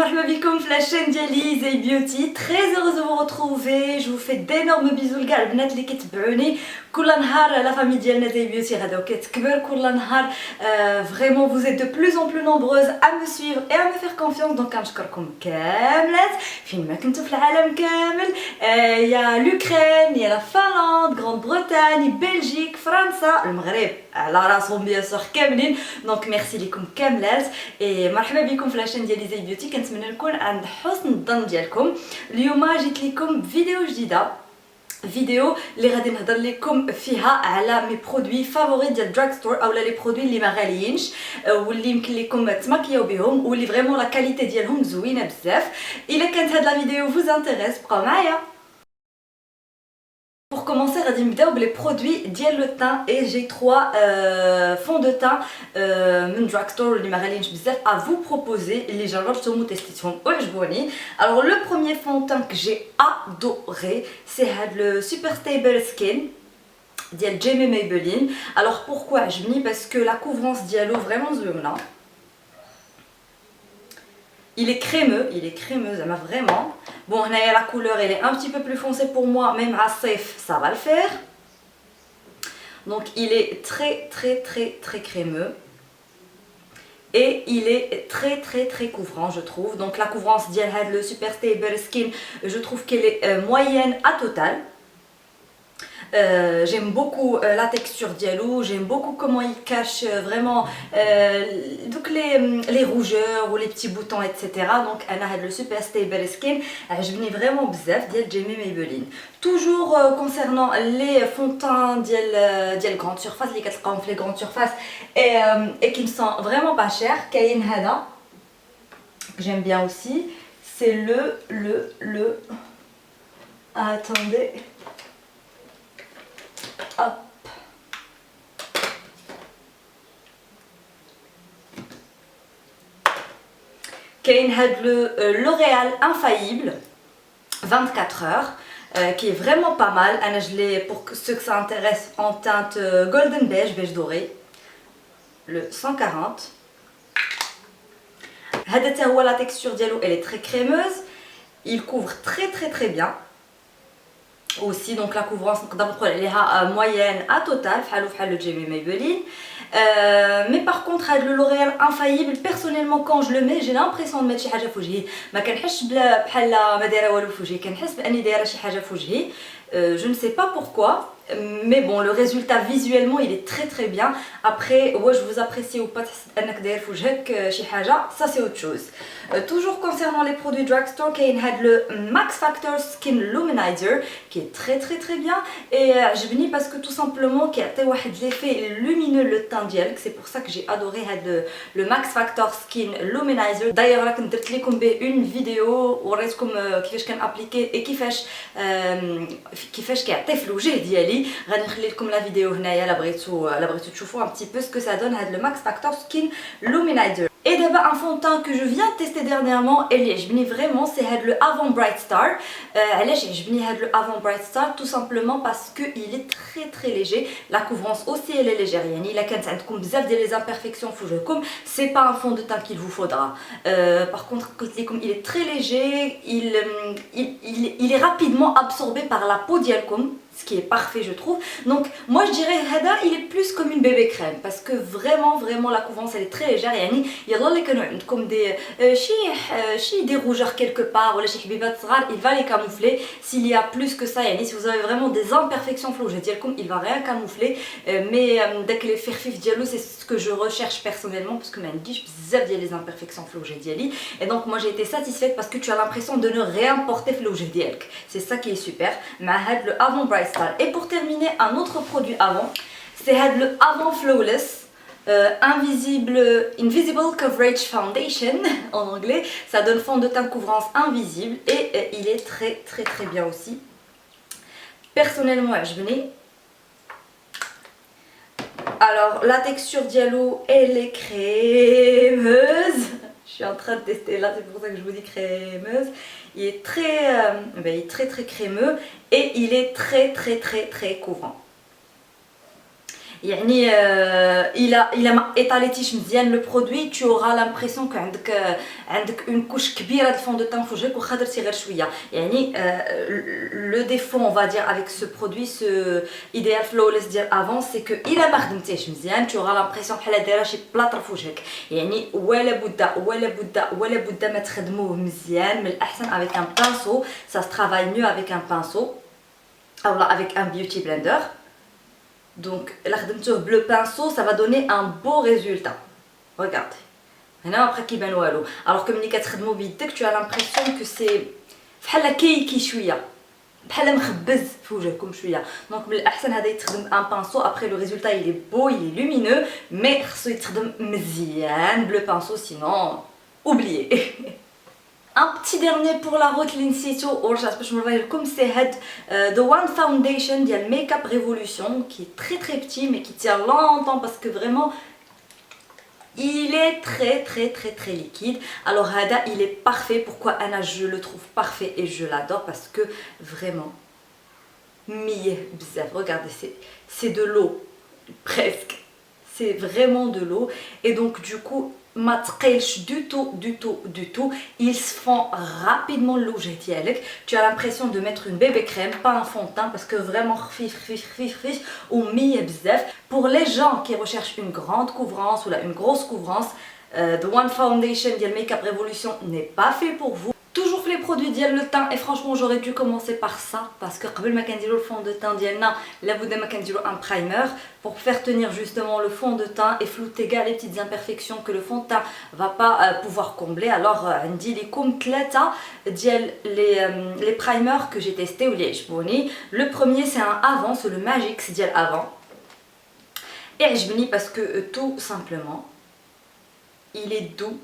مرحبا بكم في لاشين ديالي زي بيوتي. تري هeureuse de vous retrouver. Je vous fais d'énormes bisous لكاع البنات اللي كتبعوني كل نهار. لا فامي ديالنا زي بيوتي غدا وكتكبر كل نهار. Vraiment vous êtes de plus en plus nombreuses à me suivre et à me faire confiance. Donc كنشكركم كاملات فين ما كنتو في العالم كامل. يا لوكرين، يا لا فنلندا، غران-بريطانيا، بلجيك، فرنسا، المغرب على راسهم بيان سور كاملين. دونك ميرسي لكم كاملات مرحبا بكم في لاشين ديالي زي بيوتي. كنتمنى نكون عند حسن الظن ديالكم. اليوم جيت لكم فيديو جديده، فيديو اللي غادي نهضر لكم فيها على مي برودوي فافوري ديال دراغ ستور اولا لي برودوي اللي ما غاليينش واللي يمكن لكم تماكياو بهم واللي فريمون لا كاليتي ديالهم زوينه بزاف. الا كانت هاد لا فيديو فوز انتريس بقاو معايا. Pour commencer, غادي نبداو بلي برودوي ديال لو تان et j'ai trois fonds de teint من دراغ ستور اللي ما غاليينش بزاف à vous proposer اللي جربتهم وتستيتهم وعجبوني. Alors le premier fond de teint que j'ai adoré c'est هاد le Super Stable Skin ديال جيمي ميبلين. Alors pourquoi عجبني؟ parce que la couvrance ديالو vraiment زوينه. Il est crémeux, ça m'a vraiment. Bon, la couleur elle est un petit peu plus foncée pour moi, même à safe, ça va le faire. Donc il est très crémeux. Et il est très couvrant, je trouve. Donc la couvrance d'Yalhad, le Super Stable Skin, je trouve qu'elle est moyenne à totale. J'aime beaucoup la texture diallo, j'aime beaucoup comment il cache vraiment donc les rougeurs ou les petits boutons etc. Donc انا هاد le Super Stable Skin عجبني vraiment بزاف ديال جيمي ميبلين. Toujours concernant les fonds de teint ديال grande surface اللي كتلقاهم في les grandes surfaces et qui ne sont vraiment pas chers. كاين هذا que j'aime bien aussi, c'est le attendez. Hop. كاين هاد L'Oréal Infaillible 24 heures qui est vraiment pas mal. انا je l'ai pour ceux que ça intéresse en teinte golden beige doré, le 140. هذا حتى هو la texture ديالو elle est très crémeuse, il couvre très bien aussi. Donc la couvrance نقدر نقول عليها moyenne à total بحال le Jamie Maybelline. Mais par contre هاد L'Oréal Infaillible personnellement quand je le mets j'ai l'impression de mettre شي حاجه في وجهي. ما كنحسش بحال ما دايره والو في وجهي، كنحس باني دايره شي حاجه في وجهي. Je ne sais pas pourquoi, mais bon le résultat visuellement il est très bien. Après واش vous appréciez ou pas تحس انك داير في وجهك شي حاجه، ça c'est autre chose. Toujours concernant les produits drugstore كاين هاد le Max Factor Skin Luminizer qui est très bien et عجبني parce que tout simplement كيعطي واحد l'effet lumineux le teint ديالك. C'est pour ça que j'ai adoré هاد le Max Factor Skin Luminizer. d'ailleurs راك درت لكم به une vidéo وريتكم كيفاش كنابليكي et كيفاش كيعطي في الوجه ديالي. غادي نخلي لكم لا فيديو هنايا لا بغيتو تشوفوا un petit peu ce que ça donne هاد le Max Factor Skin Luminizer. Et d'abord un fond de teint que je viens de tester dernièrement et اللي عجبني vraiment c'est هاد le Avant Bright Star. علاش عجبني هاد le Avant Bright Star? tout simplement parce que il est très léger. La couvrance aussi elle est légère. يعني الا كانت عندكم بزاف ديال les imperfections في وجهكم c'est pas un fond de teint qu'il vous faudra. Par contre قلت لكم il est très léger, il est rapidement absorbé par la peau ديالكم, ce qui est parfait je trouve. Donc moi je dirais هذا il est plus comme une bébé crème parce que vraiment la couvrance elle est très légère. يعني يلا اللي كانوا عندكم دي شي des rougeurs quelque part ولا شي حبيبات صغار il va les camoufler. S'il y a plus que ça يعني si vous avez vraiment des imperfections في الوجه ديالكم il va rien camoufler. Mais داك لي خفيف ديالو c'est ce que je recherche personnellement parce que ما عنديش بزاف ديال les imperfections في الوجه ديالي et donc moi j'ai été satisfaite parce que tu as l'impression de ne rien porter في الوجه ديالك. C'est ça qui est super مع هاد le Avant Bright Star. Et pour terminer un autre produit avant c'est هاد le Avant Flawless Invisible Coverage Foundation en anglais. Ça donne fond de teint couvrance invisible et il est très bien aussi. Personnellement عجبني. Alors la texture diallo elle est crémeuse. Je suis en train de tester là, c'est pour ça que je vous dis crémeuse. Il est très crémeux et il est très couvrant. يعني الا ما ايطاليتيش مزيان لو برودوي tu auras l'impression que عندك اون كوش كبيره د الفون دو تان في وجهك وخا درتي غير شويه. يعني لو ديفو اون فا دير افيك سو برودوي سو ايديال فلوليس ديال افون سي كو الا ما خدمتيش مزيان tu auras l'impression بحال دايره شي بلاطر في وجهك. يعني ولا بد ما تخدموه مزيان. من الاحسن افيك ان بانسو ça se travaille mieux avec un pinceau ou là avec un beauty blender. Donc là خدمتوه بلو pinceau ça va donner un beau résultat. Regardez. هنا بقى كيبان والو. alors que ملي كتخدمو بيدك tu as l'impression que c'est بحال كيكي شويه بحال مخبز في وجهكم شويه. دونك من الاحسن هذا يتخدم ان بانسو. ابري لو ريزولتا il est beau il est lumineux mais خصو يتخدم مزيان بلو pinceau sinon oubliez. Un petit dernier pour la route l'insitu باش نوريه لكم سي هاد The One Foundation ديال Makeup Revolution qui est très petit mais qui tient longtemps parce que vraiment il est très liquide. Alors hada il est parfait. Pourquoi Anna je le trouve parfait et je l'adore parce que vraiment mie bzaf. Regardez c'est de l'eau presque. C'est vraiment de l'eau et donc du coup ما تقيلش du tout. Ils se font rapidement le rouge ديالك. Tu as l'impression de mettre une bébé crème pas un fond de teint parce que vraiment خفيف ومية بزاف. Pour les gens qui recherchent une grande couvrance ou là une grosse couvrance, The One Foundation ديال Makeup Revolution n'est pas fait pour vous. Toujours les produits ديال le teint et franchement j'aurais dû commencer par ça parce que قبل ما كنديروا le fond de teint ديالنا لابد ما كنديروا un primer pour faire tenir justement le fond de teint et flouter كاع les petites imperfections que le fond de teint va pas pouvoir combler. Alors عندي لكم ثلاثه ديال les primers que j'ai testé واللي عجبوني. Le premier c'est un avant, c'est le Magix ديال avant et عجبني parce que tout simplement il est doux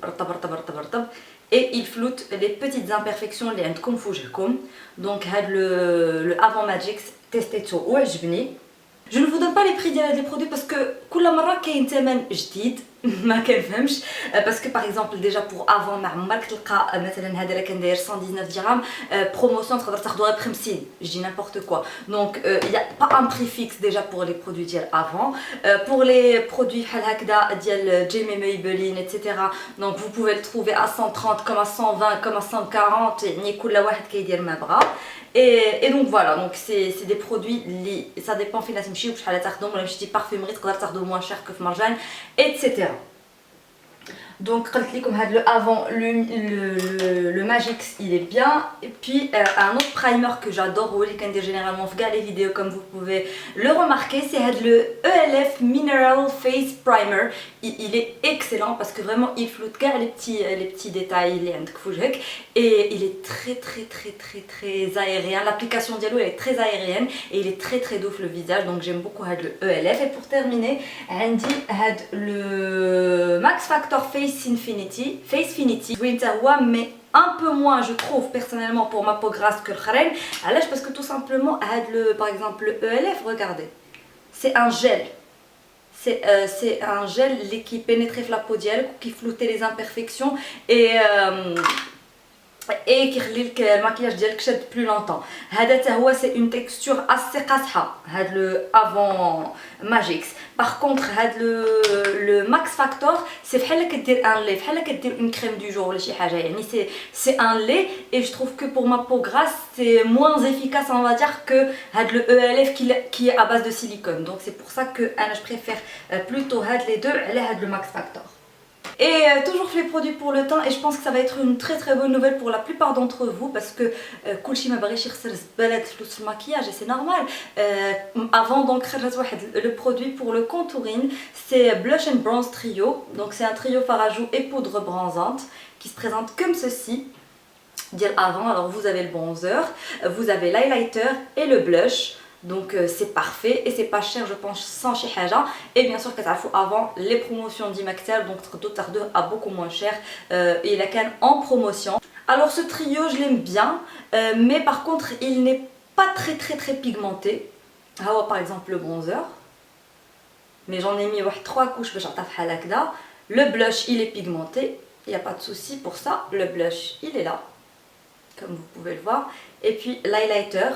رطب et il floute les petites imperfections اللي عندكم في وجهكم. Donc هاد le avant Magix تيستيتو وعجبني. Je ne vous donne pas les prix des produits parce que كل مرة كاين ثمن جديد ما كنفهمش. parce que par exemple déjà pour avant مع عمرك تلقى مثلا هذا راه كان داير 119 درهم promotion تقدر تاخذوها ب 50. je dis n'importe quoi. Donc il y a pas un prix fixe déjà pour les produits ديال avant. pour les produits بحال هكذا ديال Jamie Maybelline etc. donc vous pouvez le trouver à 130 comme à 120 comme à 140 يعني كل واحد كيدير ما بغا. Et donc voilà, donc c'est des produits li ça dépend فين تمشيو بشحال تاخذهم. ولا مشيتي بارفيمري تقدر تاخذو موان شير que في مرجان etc. Donc قلت لكم هاد le avant le Magix il est bien. Et puis un autre primer que j'adore ou اللي كندير généralement في كاع les vidéos comme vous pouvez le remarquer c'est هاد le ELF Mineral Face Primer. Il est excellent parce que vraiment il floute كاع les petits détails اللي عندك في وجهك et il est très aérien. L'application dialo elle est très aérienne et il est très doux le visage. Donc j'aime beaucoup هاد le ELF. Et pour terminer عندي هاد le Max Factor Face Finity Winter One mais un peu moins je trouve personnellement pour ma peau grasse que le kharel. Alors parce que tout simplement par exemple le ELF, regardez, c'est un gel. C'est un gel qui pénètre la peau dialogue, qui floute les imperfections et qui rend le maquillage ديالك شاد plus longtemps. هذا حتى هو c'est une texture assez قاصحه هذا le avant Magix. Par contre هذا le Max Factor c'est بحال كدير un lait بحال كدير une crème du jour ولا شي حاجه. يعني c'est un lait et je trouve que pour ma peau grasse c'est moins efficace on va dire que هذا le ELF qui est à base de silicone. Donc c'est pour ça que je préfère plutôt هاد les deux على هاد le Max Factor. Et toujours fait les produits pour le teint et je pense que ça va être une très bonne nouvelle pour la plupart d'entre vous parce que كلشي ما باغيش يخسر زبالة فلوس المكياج et c'est normal. Avant donc le produit pour le contouring c'est Blush and Bronze Trio. Donc c'est un trio fard à joues et poudre bronzante qui se présente comme ceci. Avant, alors vous avez le bronzer, vous avez l'highlighter et le blush. Donc c'est parfait et c'est pas cher je pense sans شي حاجه. Et bien sûr كتعرفوا avant les promotions d'Imaxel donc تقدروا تاخذوه à beaucoup moins cher et il est en promotion. Alors ce trio je l'aime bien mais par contre il n'est pas très pigmenté. par exemple le bronzer mais j'en ai mis 3 couches باش عطا بحال هكذا. Le blush il est pigmenté, il n'y a pas de souci pour ça. Le blush il est là comme vous pouvez le voir et puis l'highlighter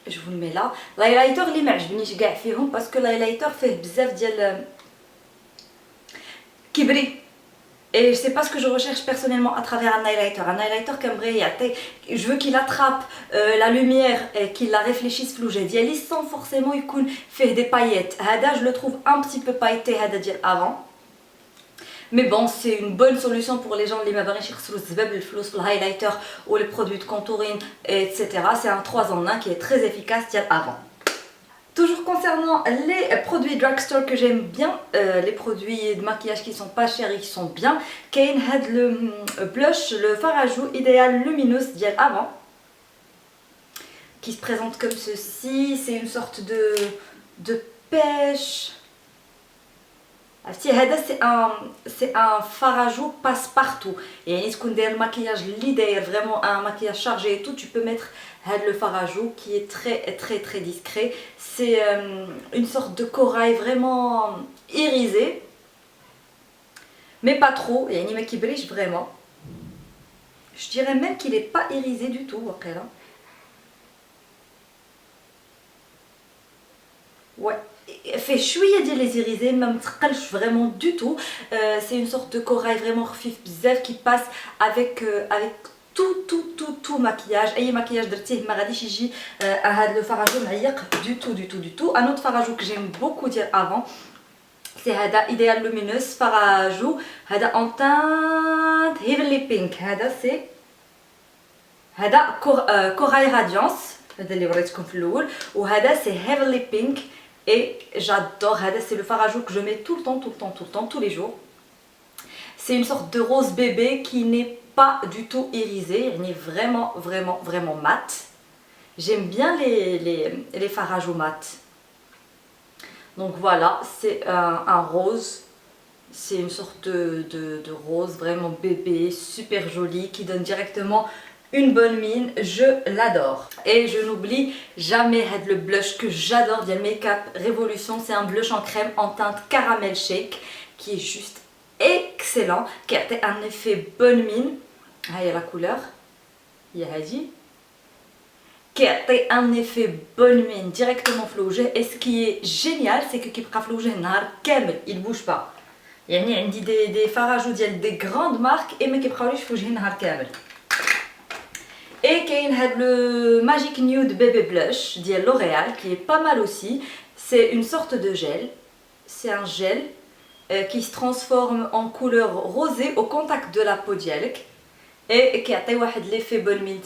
je vous le mets là. L'highlighter اللي ما عجبنيش كاع فيهم باسكو l'highlighter فيه بزاف ديال كيبري. Et je sais pas ce que je recherche personnellement à travers un highlighter. Un highlighter comme je veux qu'il attrape la lumière et qu'il la réfléchisse flouge ديالي sans forcément يكون فيه des paillettes. هذا je le trouve un petit peu pailleté هذا ديال avant. Mais bon, c'est une bonne solution pour les gens اللي ما باغينش يخسروا الزباب الفلوس في الهايلايتر ou les produits de contouring etc. C'est un 3 en 1 qui est très efficace ديال avant. Toujours concernant les produits drugstore que j'aime bien, les produits de maquillage qui sont pas chers et qui sont bien, Kane had le blush, le fard à joues idéal luminous d'hier avant, qui se présente comme ceci. C'est une sorte de pêche. C'est un fard à joues passe-partout. Et il y a un maquillage l'idéal, vraiment un maquillage chargé et tout, tu peux mettre le fard à joues qui est très discret. C'est une sorte de corail vraiment irisé, mais pas trop. Il y a une image qui brille vraiment. Je dirais même qu'il n'est pas irisé du tout. Ouais. fait chouïa ديال les irisés, ما متقلش vraiment du tout. C'est une sorte de corail vraiment خفيف بزاف qui passe avec tout maquillage. اي maquillage درتيه ما غاديش يجي هذا le fard à joues معيق du tout. Un autre fard à joues que j'aime beaucoup ديال avant, c'est هذا idéal lumineuse fard à joues هذا en teinte heavenly pink. هذا c'est هذا corail radiance هذا اللي وريتكم في الاول, وهذا c'est heavenly pink. Et j'adore, c'est le fard à joues que je mets tout le temps, tous les jours. C'est une sorte de rose bébé qui n'est pas du tout irisé, il est vraiment mat. J'aime bien les fards à joues mat. Donc voilà, c'est un rose. C'est une sorte de rose vraiment bébé, super joli, qui donne directement une bonne mine, je l'adore. Et je n'oublie jamais le blush que j'adore de Make-up Révolution. C'est un blush en crème en teinte caramel shake qui est juste excellent, qui a un effet bonne mine. Ah, il y a la couleur, il y a Hadi, qui a un effet bonne mine directement flouge. Et ce qui est génial, c'est que qui peut flouger nar kamel, il bouge pas. Il y a des fards à joues des grandes marques et mais qui peut flouger nar kamel. Et qu'il y a le Magic Nude Baby Blush de L'Oréal qui est pas mal aussi. C'est une sorte de gel. C'est un gel qui se transforme en couleur rosée au contact de la peau ديالك. Et qui a l'effet bonne mine,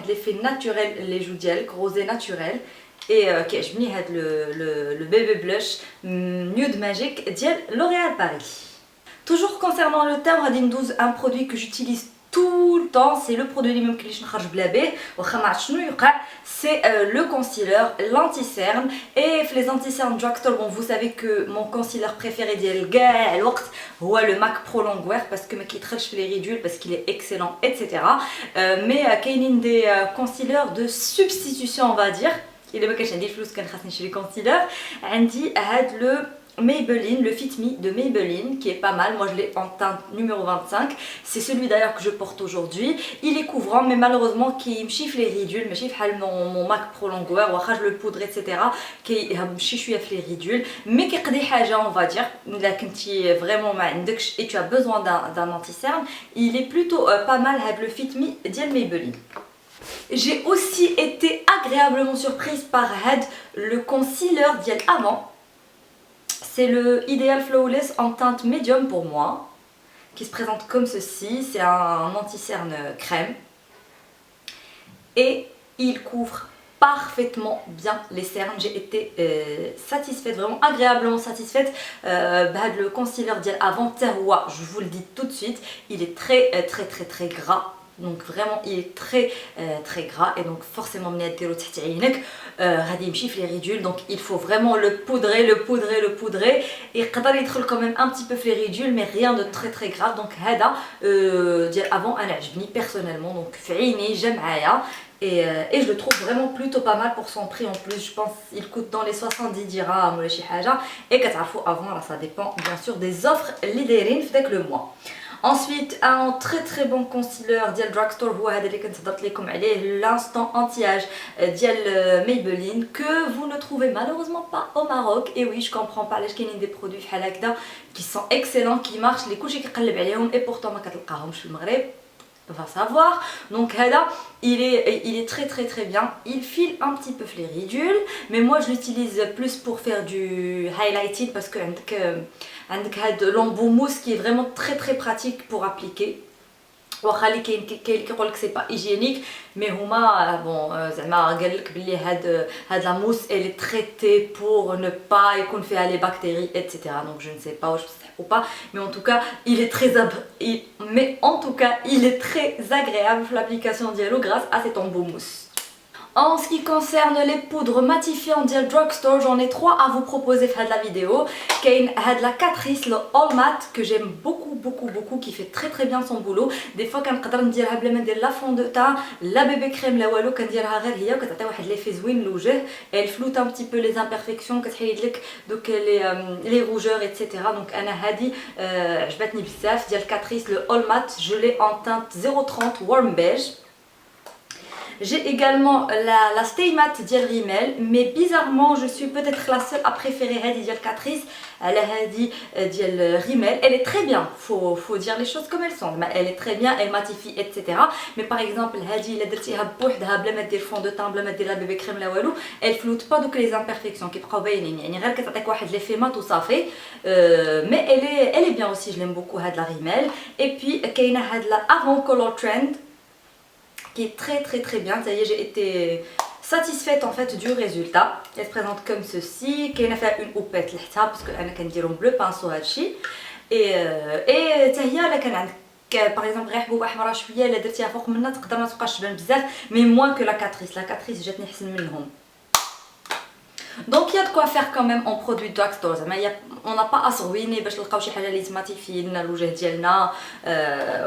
l'effet naturel les joues ديالك, rosé naturel. Et qui a le Baby Blush Nude Magic de L'Oréal Paris. Toujours concernant le teint, Radine 12, un produit que j'utilise tout le temps, c'est le produit même que je نخرج بلا بيه واخا ما عرفتش شنو يوقع, c'est le concealer l'anti-cerne. Et les anti-cerne drugstore, bon, vous savez que mon concealer préféré ديال كاع الوقت هو le MAC Pro Longwear parce que ما كيدخلش في les ridules parce qu'il est excellent etc. Mais كاينين des concealers de substitution on va dire. Il ما كانش عندي الفلوس كان خاصني نشري concealer. عندي هاد le Maybelline, le Fit Me de Maybelline qui est pas mal. Moi je l'ai en teinte numéro 25. C'est celui d'ailleurs que je porte aujourd'hui. Il est couvrant mais malheureusement qui me chiffre les ridules. Me chiffre mon MAC Pro Longwear ou je le poudre etc. Qui me chiffre les ridules. Mais qui est حاجة on va dire. Là quand tu es vraiment et tu as besoin d'un anti-cerne, il est plutôt pas mal le Fit Me de Maybelline. J'ai aussi été agréablement surprise par le concealer d'hier avant. C'est le Ideal Flawless en teinte médium pour moi, qui se présente comme ceci. C'est un anti-cerne crème. Et il couvre parfaitement bien les cernes. J'ai été satisfaite, vraiment agréablement satisfaite. Le concealer d'hier avant, je vous le dis tout de suite, il est très gras. Donc vraiment il est très gras et donc forcément ملي ديرو تحت عينك غادي يمشي في les ridules. Donc il faut vraiment le poudrer. يقدر يدخل quand même un petit peu في les ridules mais rien de très grave. Donc هذا ديال avant انا عجبني personnellement, donc في عيني جا معايا et je le trouve vraiment plutôt pas mal pour son prix en plus. Je pense il coûte dans les 70 dirhams ولا شي حاجه. Et كتعرفوا avant là ça dépend bien sûr des offres اللي دايرين في داك le mois. Ensuite un très bon concealer ديال Drugstore هو هذا اللي كنت هضرت لكم عليه, l'instant anti-âge ديال Maybelline, que vous ne trouvez malheureusement pas au Maroc. Et oui, je comprends pas علاش كاينين des produits بحال هكذا qui sont excellents, qui marchent, اللي كلشي كيقلب عليهم et pourtant ما كتلقاهمش في المغرب. Va savoir. Donc là il est très bien, il file un petit peu les ridules, mais moi je l'utilise plus pour faire du highlighting parce que عندك l'embout mousse qui est vraiment très pratique pour appliquer. واخا اللي كاين كيقول لك سي با هيجينيك, مي هما بون زعما قال لك بلي هاد لا موس elle est traitée pour ne pas يكون فيها les bactéries etc. donc je ne sais pas واش بصح ou pas, mais en tout cas il est très agréable l'application ديالو grâce à cet embout mousse. En ce qui concerne les poudres matifiantes de Drugstore, j'en ai 3 à vous proposer dans la vidéo. Il y a la Catrice, le All Matte, que j'aime beaucoup, qui fait très bien son boulot. Des fois, quand je dis la fond de teint, la bébé crème, la wallo, quand je dis l'effet zouin, elle floute un petit peu les imperfections, donc les rougeurs, etc. Donc, je vais te dire Catrice, le All Matte, je l'ai en teinte 030 Warm Beige. J'ai également la Stay Matte ديال Rimmel, mais bizarrement je suis peut-être la seule à préférer هذه ديال Catrice على هذه ديال Rimmel. Elle est très bien, faut dire les choses comme elles sont, elle est très bien, elle matifie etc. mais par exemple هذه الا درتيها بوحدها بلا ما دير فون دو تان بلا ما دير لا بيبي كريم لا والو, elle floute pas دوك les imperfections كيبقاو باينين, يعني غير كتعطيك واحد l'effet mat وصافي. mais elle est bien aussi, je l'aime beaucoup هاد la Rimmel. et puis كاينه هاد la Avant Color Trend qui est très bien. Ça y est, j'ai été satisfaite en fait du résultat. Elle se présente comme ceci. Qui a fait une houppette parce que انا كنديرهم bleu pinceau هادشي. et حتى هي الا كان عندك par exemple غير حبوب احمر شويه الا درتيها فوق منها تقدر ما تبقاش تبان بزاف, mais moins que la Catrice جاتني احسن منهم. Donc il y a de quoi faire quand même en produit Drugstore. On n'a pas à se ruiner باش نلقاو شي حاجه اللي تماتيفي لنا الوجه ديالنا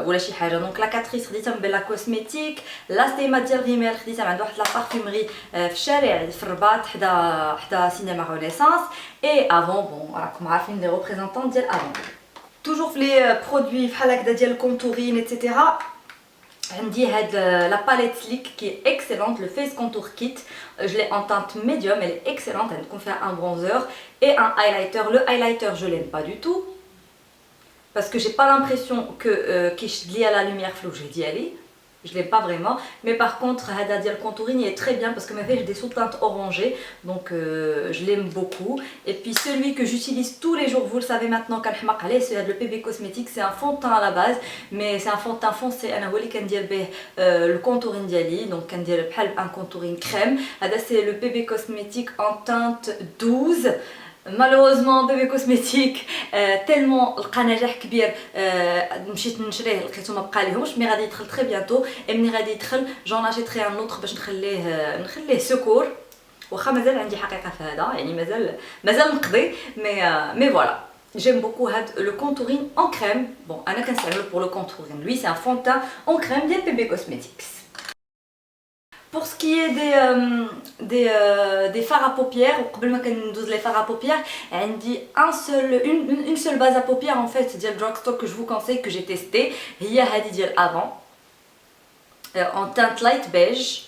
ولا شي حاجه. دونك لا كاتريس خديتها من بلا كوسميتيك. لا ستيما ديال ريميل خديتها من عند واحد لا بارفومري في الشارع في الرباط حدا سينما رينيسانس. اي افون بون راكم عارفين لي ريبريزونطون ديال افون. توجور في لي برودوي بحال هكذا ديال الكونتورين ايتترا. عندي هاد la palette Sleek qui est excellente, le Face Contour Kit. Je l'ai en teinte médium, elle est excellente, elle peut faire un bronzer et un highlighter. Le highlighter je l'aime pas du tout parce que j'ai pas l'impression que qu'il est lié à la lumière floue, j'ai dit allez. Je l'aime pas vraiment, mais par contre hada dial contouring il est très bien parce que ma fait j'ai des sous-teintes orangées, donc je l'aime beaucoup. Et puis celui que j'utilise tous les jours, vous le savez maintenant, c'est le PB Cosmétique. C'est un fond de teint à la base, mais c'est un fond de teint foncé. Le contouring diali, donc un contouring crème. C'est le PB Cosmétique en teinte 12. Malheureusement bébé cosmétique tellement لقى نجاح كبير مشيت نشريه لقيتو ما بقى ليهمش, مي غادي يدخل très bientôt. et ملي غادي يدخل جون اشيتري ان اوتر باش نخليه سكور, واخا مازال عندي حقيقه في هذا, يعني مازال نقضي, mais voilà. J'aime beaucoup le contouring en crème. Bon انا كنستعملو pour le contouring, lui c'est un fond de teint en crème ديال بيبي Cosmetics. Pour ce qui est des fards à paupières, قبل ما كندوز les fards à paupières, عندي une seule base à paupières en fait ديال Drugstore que je vous conseille, que j'ai testé. هي هذه ديال Avant en teinte light beige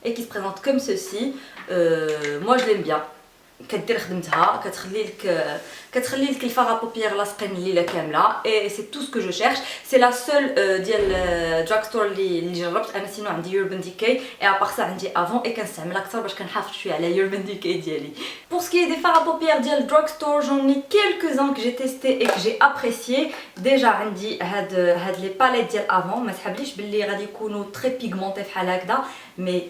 et qui se présente comme ceci. Moi je l'aime bien. كدير خدمتها كتخلي لك الفار à paupières لاصقين الليله كامله, et c'est tout ce que je cherche. c'est la seule ديال Drugstore اللي جربت انا. سينو عندي Urban Decay et à part ça عندي Avant, et كنستعمل اكثر باش كنحافظ شويه على Urban Decay ديالي. Pour ce qui est des fards à paupières ديال Drugstore, j'en ai quelques-uns que j'ai testé et que j'ai apprécié. déjà عندي هاد les palettes ديال Avant, ما تحبليش باللي غادي يكونوا très pigmentés بحال هكذا, mais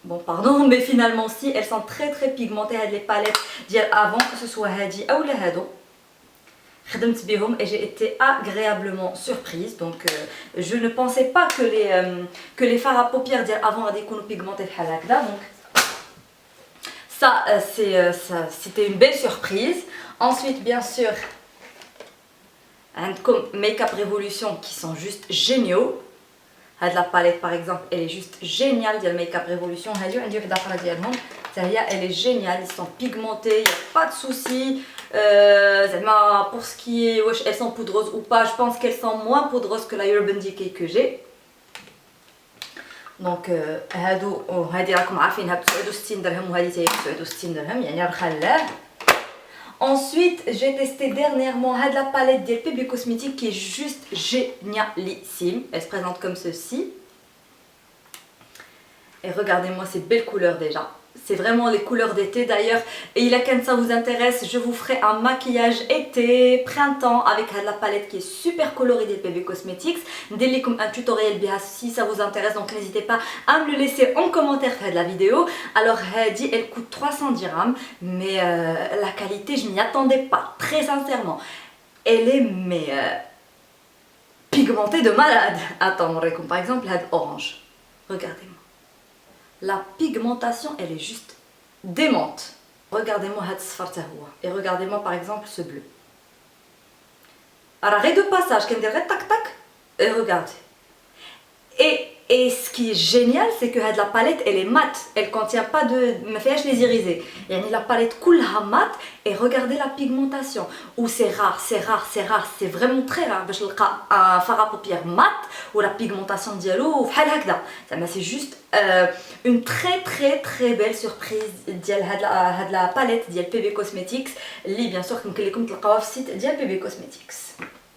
bon pardon, mais finalement si, elles sont très pigmentées. هاد les palettes ديال Avant, que ce soit هادي ou la هادو خدمت بهم et j'ai été agréablement surprise. donc je ne pensais pas que les fards à paupières ديال Avant غادي يكونوا pigmentés بحال هكذا. donc ça c'était une belle surprise. ensuite bien sûr عندكم Make Up Revolution qui sont juste géniaux. La palette par exemple elle est juste géniale ديال Make Up Revolution. هادو عندي وحده اخرى ديالهم حتى هي elle est géniale, ils sont pigmentés, il n'y a pas de souci. Pour ce qui est elles sont poudreuses ou pas, je pense qu'elles sont moins poudreuses que la Urban Decay que j'ai. دونك هادو وهادي راكم عارفينها ب 69 درهم وهادي تاهي ب 69 درهم يعني رخا الله. Ensuite, j'ai testé dernièrement la palette de PB Cosmetics qui est juste génialissime. Elle se présente comme ceci. Et regardez-moi ces belles couleurs déjà. C'est vraiment les couleurs d'été d'ailleurs. Et quand ça vous intéresse, je vous ferai un maquillage été, printemps avec la palette qui est super colorée des PB Cosmetics. J'ai comme un tutoriel bien si ça vous intéresse, donc n'hésitez pas à me le laisser en commentaire de la vidéo. Alors Hadi, elle coûte 300 dirhams, mais la qualité je m'y attendais pas, très sincèrement. Elle est pigmentée de malade. Attends, comme par exemple orange. Regardez-moi. La pigmentation, elle est juste démente. Regardez-moi et regardez-moi par exemple ce bleu. Alors, de passage, tac tac, et regardez. Et ce qui est génial, c'est que la palette, elle est mate. Elle ne contient pas de... me fait les irisés. La palette coulha mate. Et regardez la pigmentation. Ou c'est rare, c'est rare, c'est rare. C'est vraiment très rare. Je le un fard à paupières mat. Ou la pigmentation dialo. C'est juste une très belle surprise de la palette de PB Cosmetics. Bien sûr, comme vous pouvez le voir sur le site de PB Cosmetics.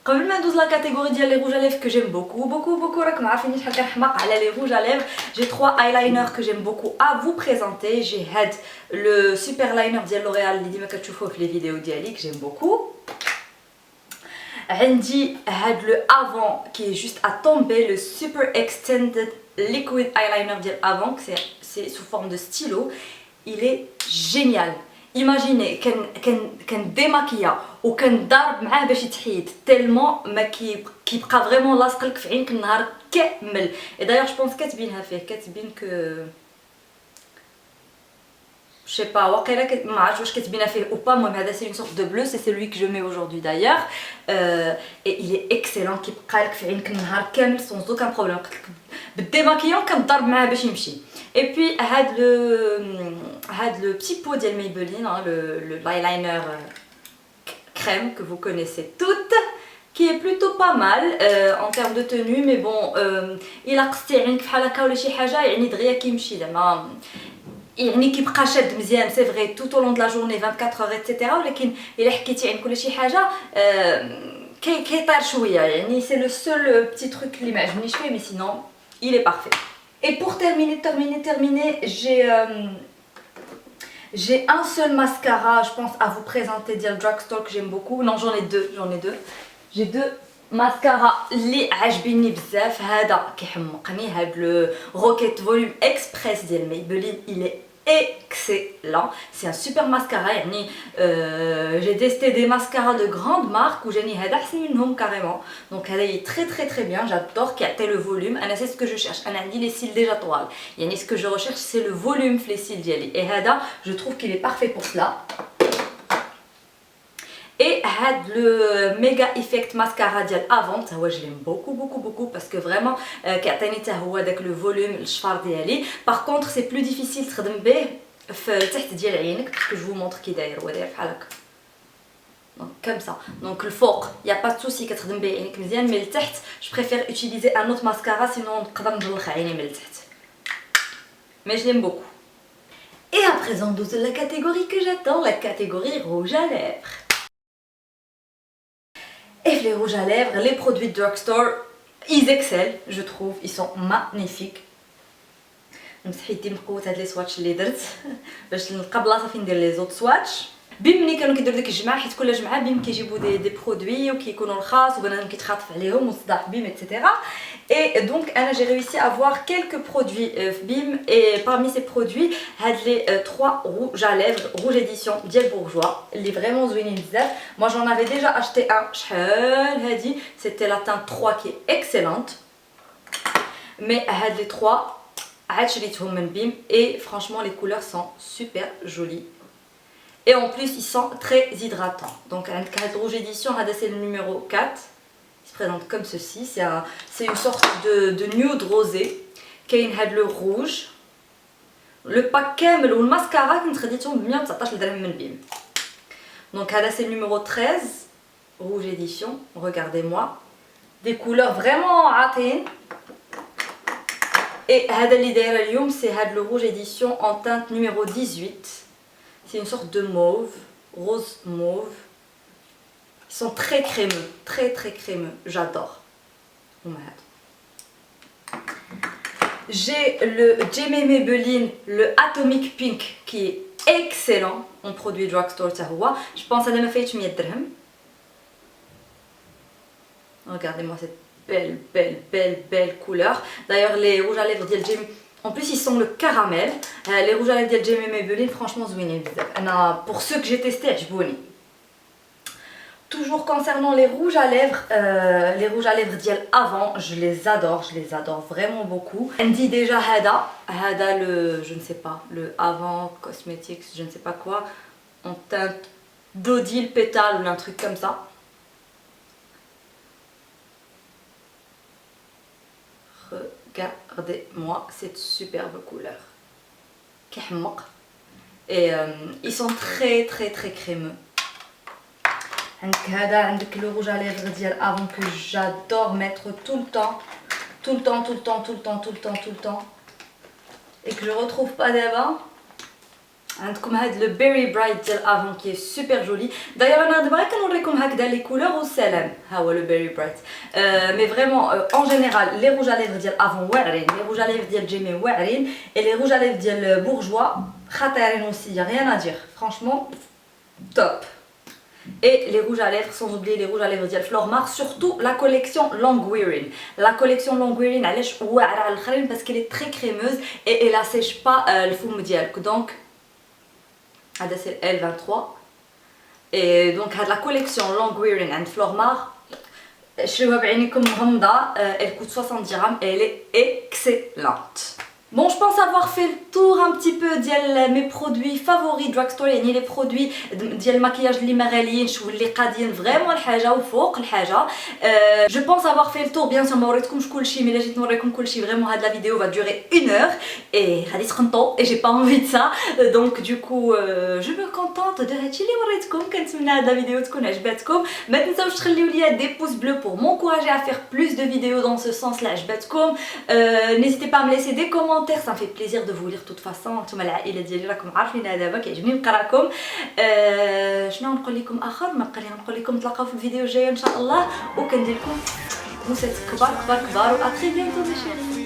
قبل ما ندوز لا كاتيجوري ديال لي روج à lèvres que j'aime beaucoup راكم عارفين شحال كنحماق على لي روج à lèvres. J'ai 3 eyeliners que j'aime beaucoup à vous présenter. J'ai le super liner ديال L'Oréal اللي ديما كتشوفوه في لي فيديو ديالي que j'aime beaucoup. عندي le avant qui est juste à tomber, le super extended liquid eyeliner ديال avant, c'est sous forme de stylo. Il est génial. Imaginez كان démaquilla وكنضرب معاه باش يتحيد tellement ما كيبقى فريمون لاصق لك في عينك النهار كامل. Et d'ailleurs je pense كاتبينها فيه كاتبين que je sais pas واقيلا ما عرفتش واش كاتبينها فيه ou pas. المهم هذا c'est une sorte de bleu, c'est celui que je mets aujourd'hui d'ailleurs. Et il est excellent كيبقى لك في عينك النهار كامل sans aucun problème. بالديماكيون كنضرب معاه باش يمشي. Et puis le petit pot de Maybelline, hein, le eyeliner crème que vous connaissez toutes, qui est plutôt pas mal en termes de tenue, mais bon, il a قصتي عينك بحال هكا ولا شي حاجه يعني دغيا كيمشي زعما يعني كيبقى شاد مزيان. سي فري tout au long de la journée 24 heures etc. ولكن الا حكيتي عينك ولا شي حاجه كيطير شويه يعني. c'est le seul petit truc اللي ما عجبنيش فيه, mais sinon il est parfait. Et pour terminer, j'ai un seul mascara, je pense, à vous présenter d'El Drugstore que j'aime beaucoup. Non, j'en ai deux. J'ai deux mascaras اللي عجبيني بزاف. هذا كيحمقني, هذا le Rocket Volume Express ديال Maybelline, il est excellent. C'est un super mascara. J'ai testé des mascaras de grandes marques où j'ai ni hada ahsen minhom carrément. Donc il est très bien. J'adore qu'il y ait le volume. C'est ce que je cherche. On a dit les cils déjà toile. Ce que je recherche, c'est le volume les cils diali. Et hada, je trouve qu'il est parfait pour cela. Et le Mega Effect Mascara ديال avant, je l'aime beaucoup parce que vraiment كيعطيني حتى هو داك le volume الشفار ديالي. Par contre, c'est plus difficile تخدم به في تحت ديال عينك parce que je vous montre كي داير هو داير بحال هكا. Donc comme ça. Donc الفوق y a pas de souci كتخدم به عينك مزيان, mais لتحت je préfère utiliser un autre mascara sinon نقدر نجلخ عيني من التحت. Mais je l'aime beaucoup. Et à présent, dans la catégorie que j'attends, la catégorie rouge à lèvres. Et les rouges à lèvres, les produits de Drugstore, ils excellent, je trouve, ils sont magnifiques. مسحيتي من قوه هاد لي سواتش اللي درت باش نلقى بلاصه فين ندير لي زوت سواتش. بيم ملي كانوا كيديروا ديك الجماعه, حيت كل جمعه بيم كيجيبوا دي برودوي وكيكونوا رخاص وبنادم كيتخاطف عليهم وصداع بيم etc. Et donc j'ai réussi à avoir quelques produits BIM, et parmi ces produits les 3 rouges à lèvres rouge édition ديال Bourjois اللي vraiment زوينين بزاف. Moi j'en avais déjà acheté un شحال هادي, c'était la teinte 3 qui est excellente, mais les 3 عاد شريتهم من BIM et franchement les couleurs sont super jolies. Et en plus ils sont très hydratants. Donc le rouge édition c'est le numéro 4. Il se présente comme ceci. C'est une sorte de nude rosé. كاين le rouge. Le pack كامل والماسكارا كنت خديتهم ب 119 درهم من BIM. Donc là c'est le numéro 13, rouge édition, regardez-moi. Des couleurs vraiment عاطين. Et هذا اللي دايره اليوم c'est le rouge édition en teinte numéro 18. C'est une sorte de mauve, rose mauve. Ils sont très crémeux, très crémeux, j'adore. J'ai le Jamie Maybelline, le Atomic Pink qui est excellent en produit drugstore تاعو. Je pense à ما فايتش 100 درهم. Regardez-moi cette belle couleur. D'ailleurs les rouges à lèvres ديال Jamie, en plus ils sont le caramel. Les rouges à lèvres ديال Jamie Maybelline franchement زوينين بزاف. Pour ceux que j'ai testé عجبوني. Toujours concernant les rouges à lèvres d'hiel avant, je les adore vraiment beaucoup. Elle me dit déjà Hada le, je ne sais pas, le avant cosmetics, je ne sais pas quoi, en teinte d'odile pétale ou un truc comme ça. Regardez-moi cette superbe couleur. Et ils sont très crémeux. عندك le rouge à lèvres ديال avant que j'adore mettre tout le temps et que je retrouve pas d'avant. عندكم هاد le berry bright ديال avant qui est super joli. D'ailleurs انا دابا كنوريكم هكذا les couleurs والسلام. ها هو le berry bright. Mais vraiment en général les rouges à lèvres ديال avant واعرين, les rouges à lèvres ديال Jamie واعرين et les rouges à lèvres ديال bourgeois خطيرين aussi, y a rien à dire. Franchement top. Et les rouges à lèvres, sans oublier les rouges à lèvres ديال Flormar, surtout la collection Long Wearing. La collection Long Wearing علاش واعره على الاخرين parce qu'elle est très crémeuse et elle assèche pas الفم ديالك. Donc هذا c'est L23 et donc هاد la collection Long Wearing عند Flormar شريوها بعينيكم مغمضه. Elle coûte 70 dirhams et elle est excellente. Bon, je pense avoir fait le tour un petit peu de mes produits favoris drugstore, يعني les produits ديال المكياج اللي ما غاليينش واللي قادين فريمون الحاجه وفوق الحاجه. Je pense avoir fait le tour. Bien sûr ما وريتكمش كلشي, mais là جيت نوريكم كلشي. Vraiment هاد la vidéo va durer 1 heure et غادي تخنطوا et j'ai pas envie de ça. Donc du coup je me contente de هادشي اللي وريتكم. كنتمنى هاد la vidéo تكون عجباتكم. ما تنساوش تخليو ليا des pouces bleus pour m'encourager à faire plus de vidéos dans ce sens là عجباتكم. N'hésitez pas à me laisser des commentaires, ça me fait plaisir de vous lire de toute façon. نتوما العائله ديالي راكم عارفين هذا دابا كيعجبني نقراكم. شنو نقول لكم اخر؟ ما بقى لي نقول لكم تلاقاو في الفيديو الجاي ان شاء الله وكندير لكم بوسات كبار و ا تري بيانتو مي شيري.